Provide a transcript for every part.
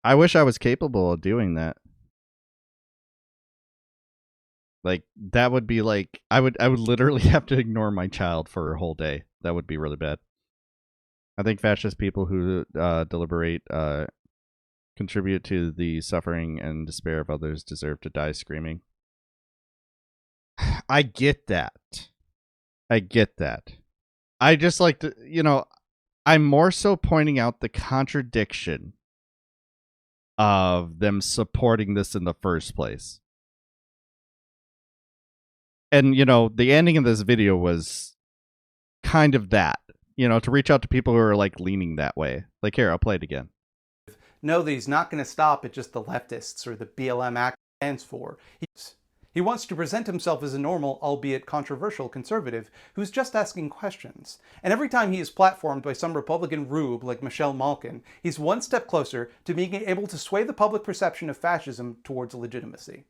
I wish I was capable of doing that. Like that would be like I would literally have to ignore my child for a whole day. That would be really bad. I think fascist people who deliberate contribute to the suffering and despair of others deserve to die screaming. I get that. I get that. I just like to, I'm more so pointing out the contradiction of them supporting this in the first place. And, the ending of this video was kind of that, to reach out to people who are like leaning that way. Like, here, I'll play it again. Know that he's not going to stop at just the leftists or the BLM Act stands for. He wants to present himself as a normal, albeit controversial, conservative who's just asking questions. And every time he is platformed by some Republican rube like Michelle Malkin, he's one step closer to being able to sway the public perception of fascism towards legitimacy.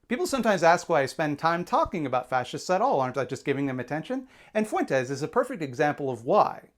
People sometimes ask why I spend time talking about fascists at all. Aren't I just giving them attention? And Fuentes is a perfect example of why.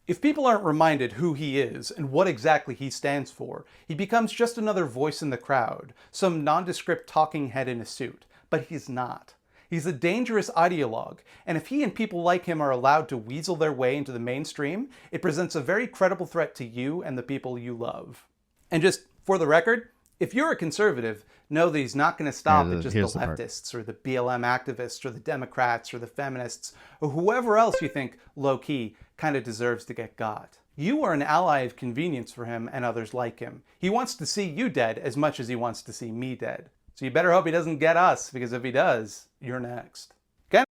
If people aren't reminded who he is and what exactly he stands for, he becomes just another voice in the crowd, some nondescript talking head in a suit. But he's not. He's a dangerous ideologue, and if he and people like him are allowed to weasel their way into the mainstream, it presents a very credible threat to you and the people you love. And just for the record, if you're a conservative, know that he's not going to stop at just the leftists or the BLM activists or the Democrats or the feminists or whoever else you think, low-key, kind of deserves to get got. You are an ally of convenience for him and others like him. He wants to see you dead as much as he wants to see me dead. So you better hope he doesn't get us, because if he does, you're next. Okay?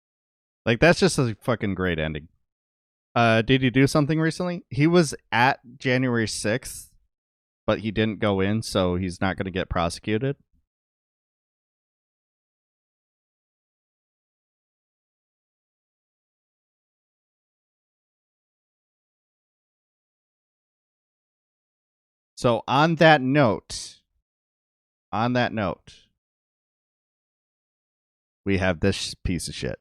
Like, that's just a fucking great ending. Did he do something recently? He was at January 6th, but he didn't go in, so he's not going to get prosecuted. So on that note, we have this piece of shit.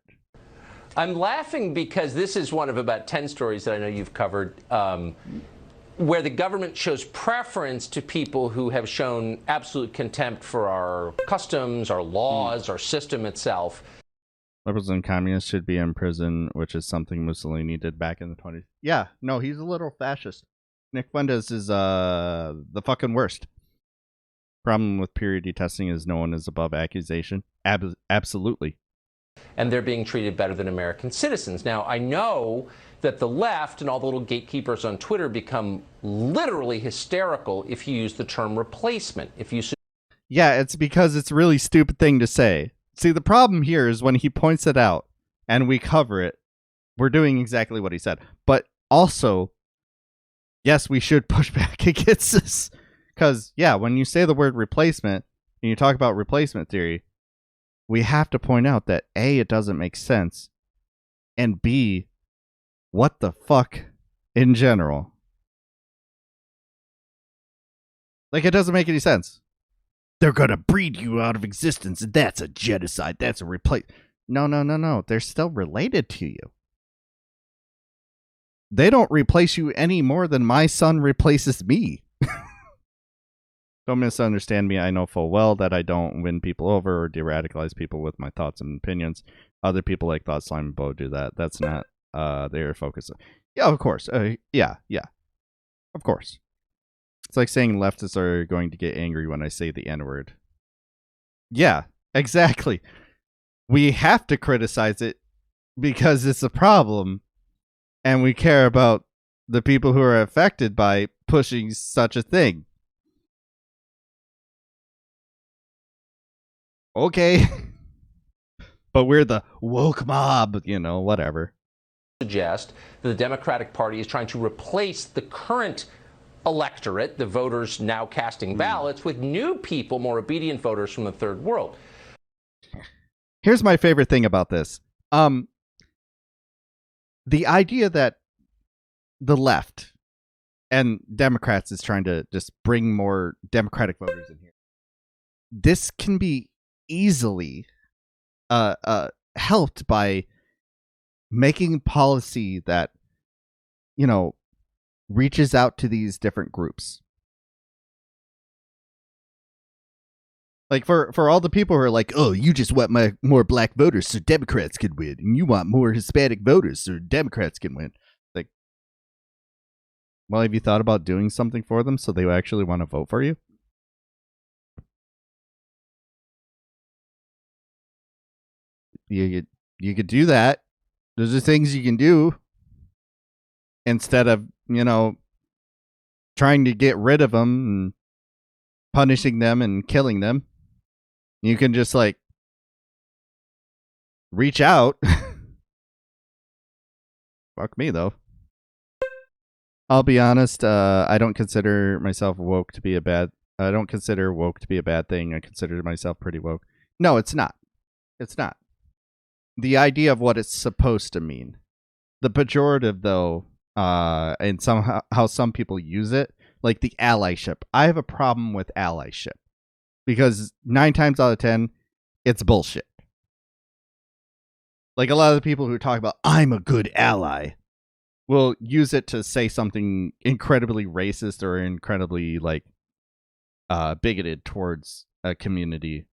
I'm laughing because this is one of about 10 stories that I know you've covered where the government shows preference to people who have shown absolute contempt for our customs, our laws, our system itself. Liberals and communists should be in prison, which is something Mussolini did back in the 20s. Yeah, no, he's a literal fascist. Nick Fuentes is the fucking worst. Problem with purity testing is no one is above accusation. Absolutely. And they're being treated better than American citizens. Now, I know that the left and all the little gatekeepers on Twitter become literally hysterical if you use the term replacement. Yeah, it's because it's a really stupid thing to say. See, the problem here is when he points it out and we cover it, we're doing exactly what he said. But also, yes, we should push back against this. Because, yeah, when you say the word replacement and you talk about replacement theory, we have to point out that A, it doesn't make sense, and B, what the fuck in general? Like, it doesn't make any sense. They're gonna breed you out of existence, and that's a genocide. That's a replace. No. They're still related to you. They don't replace you any more than my son replaces me. Don't misunderstand me. I know full well that I don't win people over or de-radicalize people with my thoughts and opinions. Other people like Thought Slime and Bo do that. That's not their focus. Yeah, of course. Yeah. Of course. It's like saying leftists are going to get angry when I say the N-word. Yeah, exactly. We have to criticize it because it's a problem, and we care about the people who are affected by pushing such a thing. Okay. But we're the woke mob, whatever. Suggest that the Democratic Party is trying to replace the current electorate, the voters now casting ballots, with new people, more obedient voters from the third world. Here's my favorite thing about this. The idea that the left and Democrats is trying to just bring more Democratic voters in here. This can be easily helped by making policy that, reaches out to these different groups. Like for all the people who are like, oh, you just want more black voters so Democrats can win, and you want more Hispanic voters so Democrats can win. Like, well, have you thought about doing something for them so they actually want to vote for you? You could do that. Those are things you can do instead of, trying to get rid of them and punishing them and killing them. You can just like reach out. Fuck me though. I'll be honest, I don't consider myself woke to be a bad I don't consider woke to be a bad thing. I consider myself pretty woke. No, it's not. It's not. The idea of what it's supposed to mean. The pejorative though, and somehow how some people use it, like the allyship. I have a problem with allyship because 9 times out of 10, it's bullshit. Like a lot of the people who talk about I'm a good ally will use it to say something incredibly racist or incredibly like bigoted towards a community.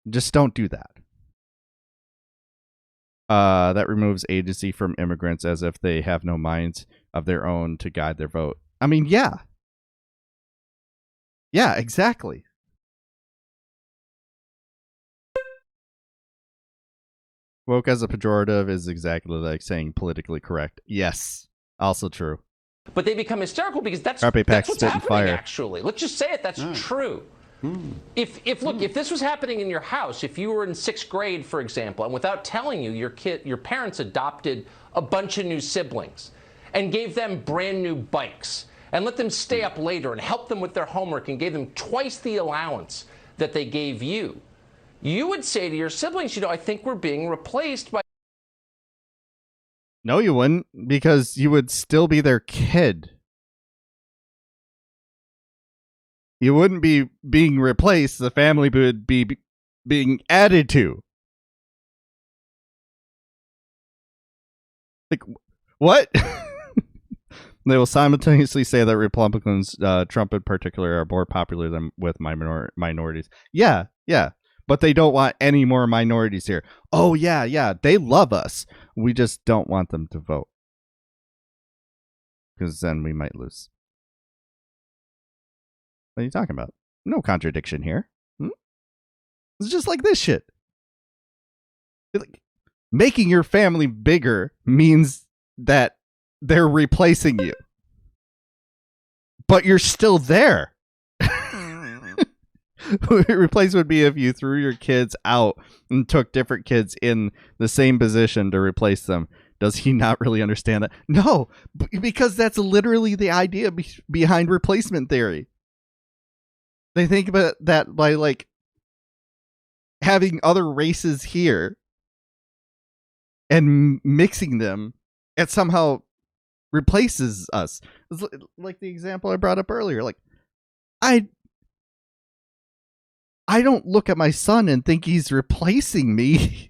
Just don't do that. That removes agency from immigrants as if they have no minds of their own to guide their vote. I mean, yeah. Yeah, exactly. Woke as a pejorative is exactly like saying politically correct. Yes, also true. But they become hysterical because that's what's happening, actually. Let's just say it, that's true. If this was happening in your house, if you were in 6th grade, for example, and without telling you, your parents adopted a bunch of new siblings and gave them brand new bikes and let them stay up later and help them with their homework and gave them twice the allowance that they gave you, you would say to your siblings, I think we're being replaced by... No, you wouldn't, because you would still be their kid. You wouldn't be being replaced. The family would be being added to. Like, what? They will simultaneously say that Republicans, Trump in particular, are more popular than with minorities. Yeah. But they don't want any more minorities here. Oh, yeah. They love us. We just don't want them to vote. Because then we might lose. What are you talking about? No contradiction here. It's just like this shit. Making your family bigger means that they're replacing you. But you're still there. Replace would be if you threw your kids out and took different kids in the same position to replace them. Does he not really understand that? No, because that's literally the idea behind replacement theory. They think about that by like having other races here and mixing them, it somehow replaces us. It's like the example I brought up earlier. Like, I don't look at my son and think he's replacing me.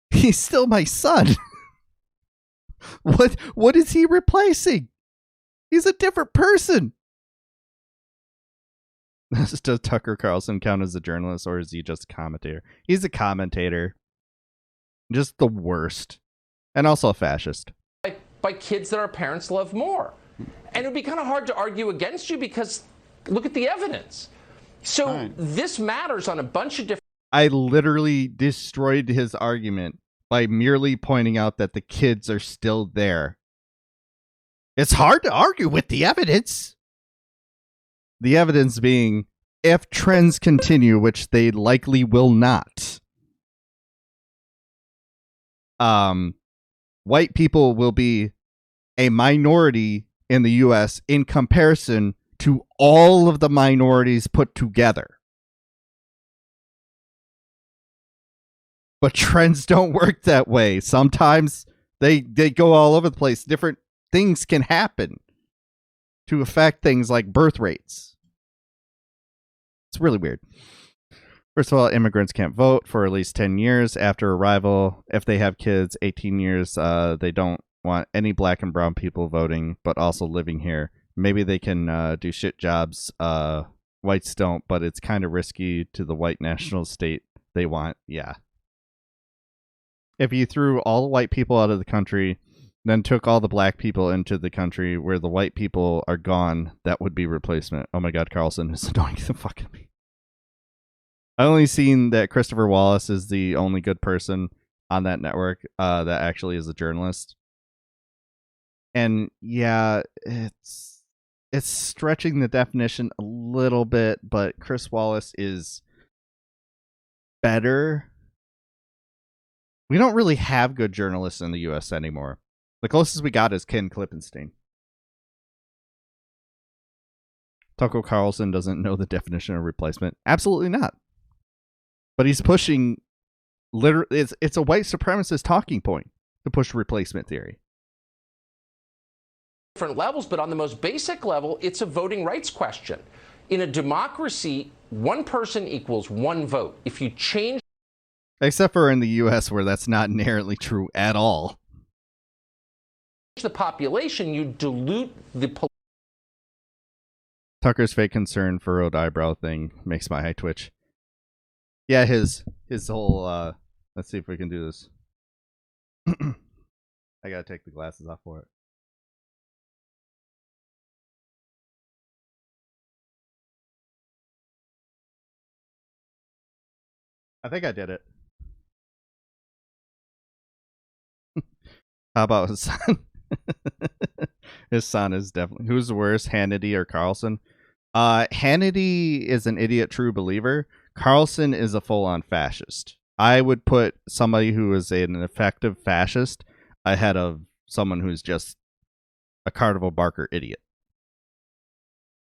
He's still my son. What is he replacing? He's a different person. Does Tucker Carlson count as a journalist, or is he just a commentator? He's a commentator. Just the worst. And also a fascist. By kids that our parents love more. And it would be kind of hard to argue against you because look at the evidence. So this matters on a bunch of different... I literally destroyed his argument by merely pointing out that the kids are still there. It's hard to argue with the evidence. The evidence being, if trends continue, which they likely will not, white people will be a minority in the U.S. in comparison to all of the minorities put together. But trends don't work that way. Sometimes they go all over the place. Different things can happen to affect things like birth rates. It's really weird. First of all, immigrants can't vote for at least 10 years after arrival. If they have kids, 18 years, they don't want any black and brown people voting, but also living here. Maybe they can do shit jobs whites don't, but it's kind of risky to the white national state they want. Yeah. If you threw all the white people out of the country, then took all the black people into the country where the white people are gone, that would be replacement. Oh my god, Carlson is annoying the fuck out of me. I only seen that Christopher Wallace is the only good person on that network that actually is a journalist. And yeah, it's stretching the definition a little bit, but Chris Wallace is better. We don't really have good journalists in the U.S. anymore. The closest we got is Ken Klippenstein. Tucker Carlson doesn't know the definition of replacement. Absolutely not. But he's pushing, literally, it's a white supremacist talking point to push replacement theory. Different levels, but on the most basic level, it's a voting rights question. In a democracy, one person equals one vote. If you change, except for in the U.S. where that's not inherently true at all. The population, you dilute the. Tucker's fake concern for furrowed eyebrow thing makes my eye twitch. Yeah, his whole. Let's see if we can do this. I gotta take the glasses off for it. I think I did it. How about his son? His son is definitely... Who's worse, Hannity or Carlson? Hannity is an idiot true believer. Carlson is a full-on fascist. I would put somebody who is an effective fascist ahead of someone who's just a carnival barker idiot.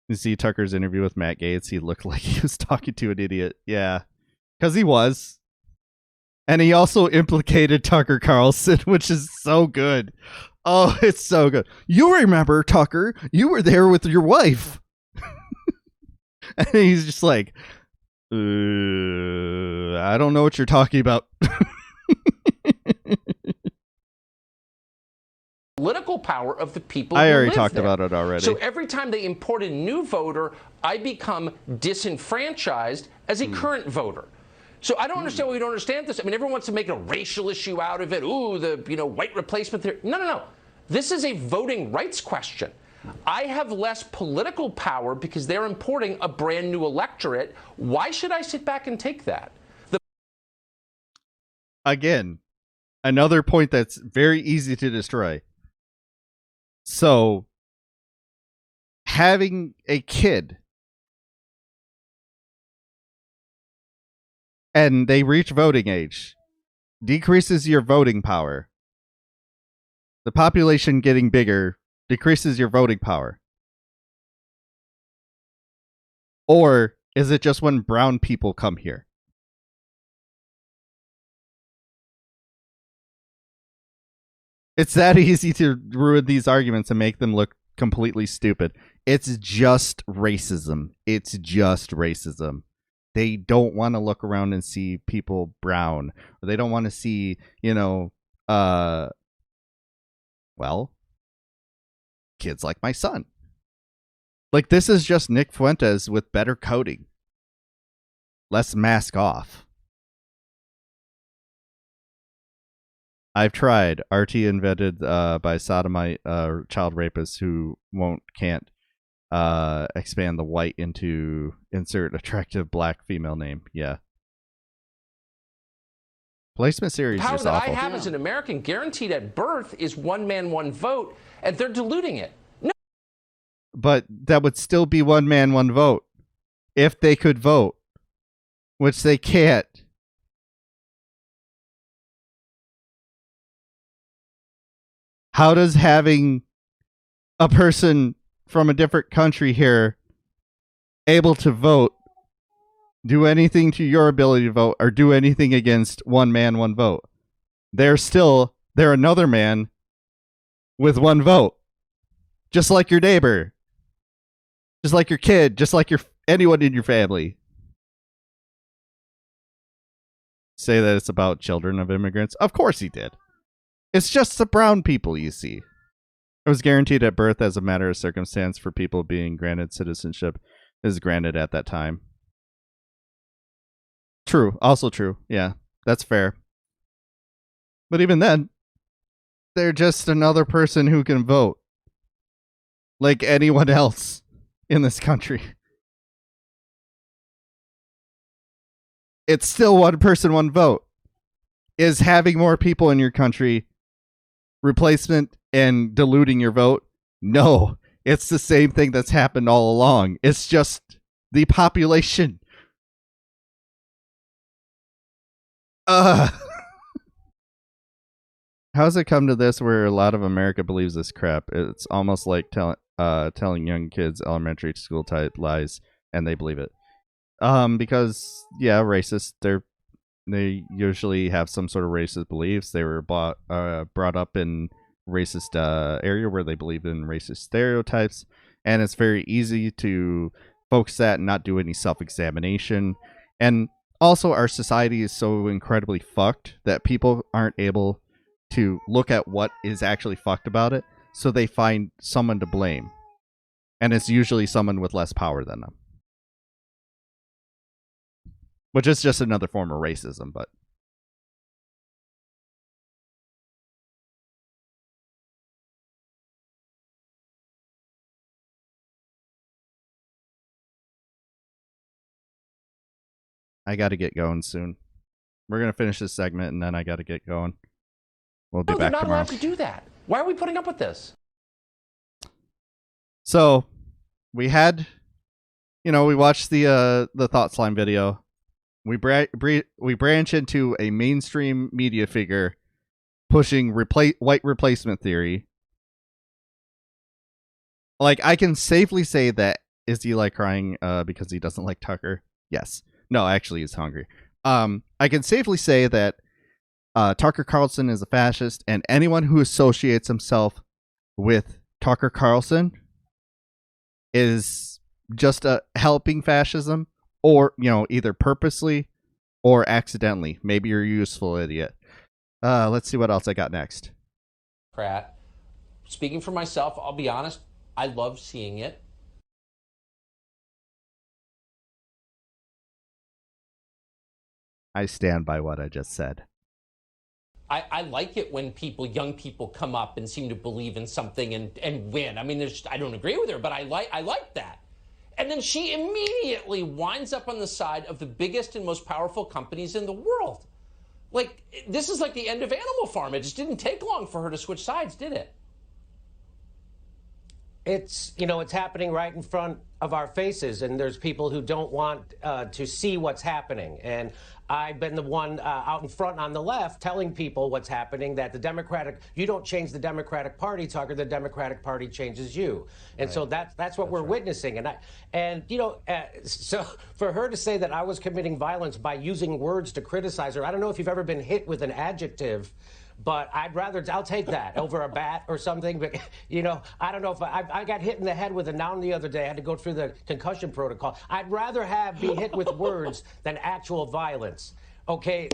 You see Tucker's interview with Matt Gaetz? He looked like he was talking to an idiot. Yeah. Because he was. And he also implicated Tucker Carlson, which is so good. Oh, it's so good. You remember, Tucker, you were there with your wife. And he's just like, I don't know what you're talking about. Political power of the people I who already live talked there. about it already. So every time they import a new voter, I become disenfranchised as a current voter. So I don't understand why we don't understand this. I mean, everyone wants to make a racial issue out of it. Ooh, the white replacement theory. No. This is a voting rights question. I have less political power because they're importing a brand new electorate. Why should I sit back and take that? Again, another point that's very easy to destroy. So, having a kid and they reach voting age decreases your voting power. The population getting bigger decreases your voting power. Or is it just when brown people come here? It's that easy to ruin these arguments and make them look completely stupid. It's just racism. It's just racism. They don't want to look around and see people brown. Or they don't want to see, kids like my son. Like, this is just Nick Fuentes with better coding. Less mask off. I've tried. RT invented by sodomite child rapists who can't expand the white into insert attractive black female name. Yeah. Placement series power is that awful. I have as an American guaranteed at birth is one man, one vote, and they're diluting it. No. But that would still be one man, one vote. If they could vote. Which they can't. How does having a person from a different country here able to vote do anything to your ability to vote or do anything against one man, one vote? They're another man with one vote. Just like your neighbor. Just like your kid. Just like anyone in your family. Say that it's about children of immigrants. Of course he did. It's just the brown people, you see. It was guaranteed at birth as a matter of circumstance for people being granted citizenship. is granted at that time. True. Also true. Yeah, that's fair. But even then, they're just another person who can vote. Like anyone else in this country. It's still one person, one vote. Is having more people in your country replacement and diluting your vote? No. It's the same thing that's happened all along. It's just the population. How's it come to this where a lot of America believes this crap? It's almost like telling young kids elementary school type lies and they believe it. Because racists, they usually have some sort of racist beliefs. They were brought up in racist area where they believe in racist stereotypes, and it's very easy to focus that and not do any self-examination. And also, our society is so incredibly fucked that people aren't able to look at what is actually fucked about it, so they find someone to blame, and it's usually someone with less power than them, which is just another form of racism. But I gotta get going soon. We're gonna finish this segment and then I gotta get going. We'll be No, back they're not tomorrow. allowed to do that. Why are we putting up with this? So we had, we watched the Thought Slime video. We branch into a mainstream media figure pushing white replacement theory. Like, I can safely say that, is Eli crying because he doesn't like Tucker? Yes. No, actually, he's hungry. I can safely say that Tucker Carlson is a fascist, and anyone who associates himself with Tucker Carlson is just helping fascism, or either purposely or accidentally. Maybe you're a useful idiot. Let's see what else I got next. Pratt, speaking for myself, I'll be honest, I love seeing it. I stand by what I just said. I like it when young people come up and seem to believe in something and win. I mean, I don't agree with her, but I like that. And then she immediately winds up on the side of the biggest and most powerful companies in the world. Like, this is like the end of Animal Farm. It just didn't take long for her to switch sides, did it? It's happening right in front of our faces, and there's people who don't want to see what's happening. And I've been the one out in front on the left telling people what's happening, that you don't change the Democratic Party, Tucker, the Democratic Party changes you. And right. So that's what we're witnessing. So for her to say that I was committing violence by using words to criticize her, I don't know if you've ever been hit with an adjective, but I'll take that over a bat or something. But, I don't know if I got hit in the head with a noun the other day. I had to go through the concussion protocol. I'd rather be hit with words than actual violence. Okay,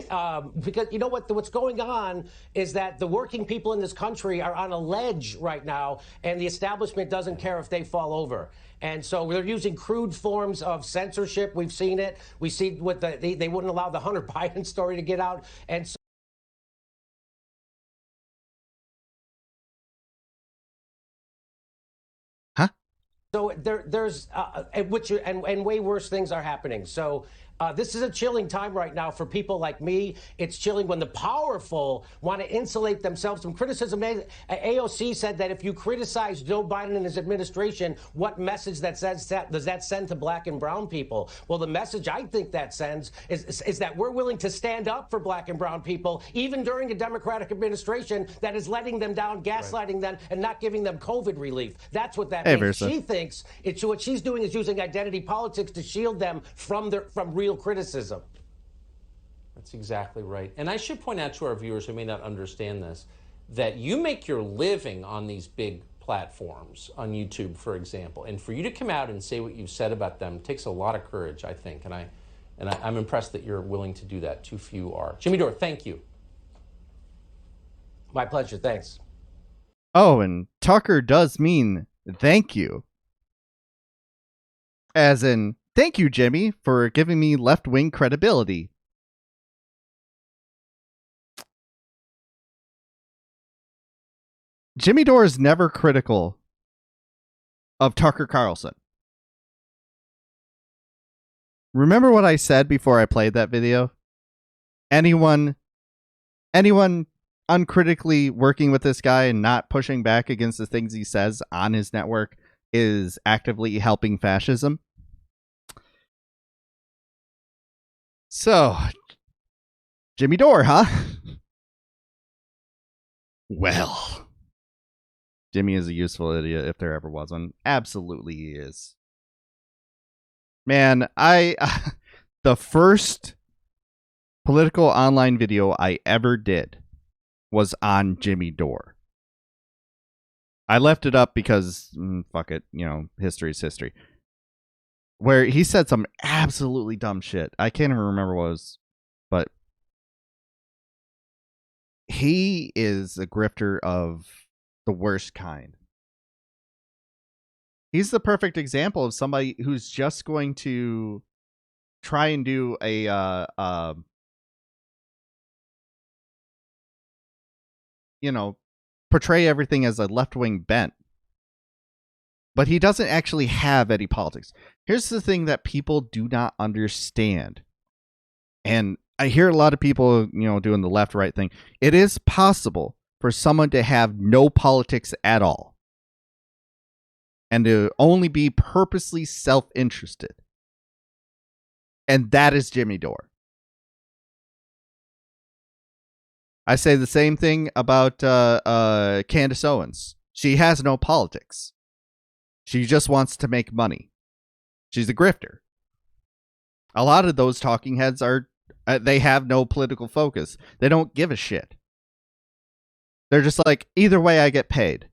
because you know what's going on is that the working people in this country are on a ledge right now, and the establishment doesn't care if they fall over. And so they're using crude forms of censorship. We've seen it. We see what they wouldn't allow the Hunter Biden story to get out. And so So there's way worse things are happening. So this is a chilling time right now for people like me. It's chilling when the powerful want to insulate themselves from criticism. AOC said that if you criticize Joe Biden and his administration, what message does that send to black and brown people? Well, the message I think that sends is that we're willing to stand up for black and brown people, even during a Democratic administration that is letting them down, gaslighting them, and not giving them COVID relief. That's what that means. Versa. She thinks what she's doing is using identity politics to shield them from real criticism. That's exactly right. And I should point out to our viewers who may not understand this, that you make your living on these big platforms, on YouTube, for example. And for you to come out and say what you've said about them takes a lot of courage, I think. And I'm impressed that you're willing to do that. Too few are. Jimmy Dore, thank you. My pleasure. Thanks. Oh, and Tucker does mean thank you. As in, thank you, Jimmy, for giving me left-wing credibility. Jimmy Dore is never critical of Tucker Carlson. Remember what I said before I played that video? Anyone uncritically working with this guy and not pushing back against the things he says on his network is actively helping fascism. So, Jimmy Dore, huh? Well, Jimmy is a useful idiot if there ever was one. Absolutely he is. Man, the first political online video I ever did was on Jimmy Dore. I left it up because, fuck it, history's history. Where he said some absolutely dumb shit. I can't even remember what it was, but he is a grifter of the worst kind. He's the perfect example of somebody who's just going to try and do a portray everything as a left-wing bent. But he doesn't actually have any politics. Here's the thing that people do not understand. And I hear a lot of people, doing the left-right thing. It is possible for someone to have no politics at all. And to only be purposely self-interested. And that is Jimmy Dore. I say the same thing about Candace Owens. She has no politics. She just wants to make money. She's a grifter. A lot of those talking heads they have no political focus. They don't give a shit. They're just like, either way I get paid.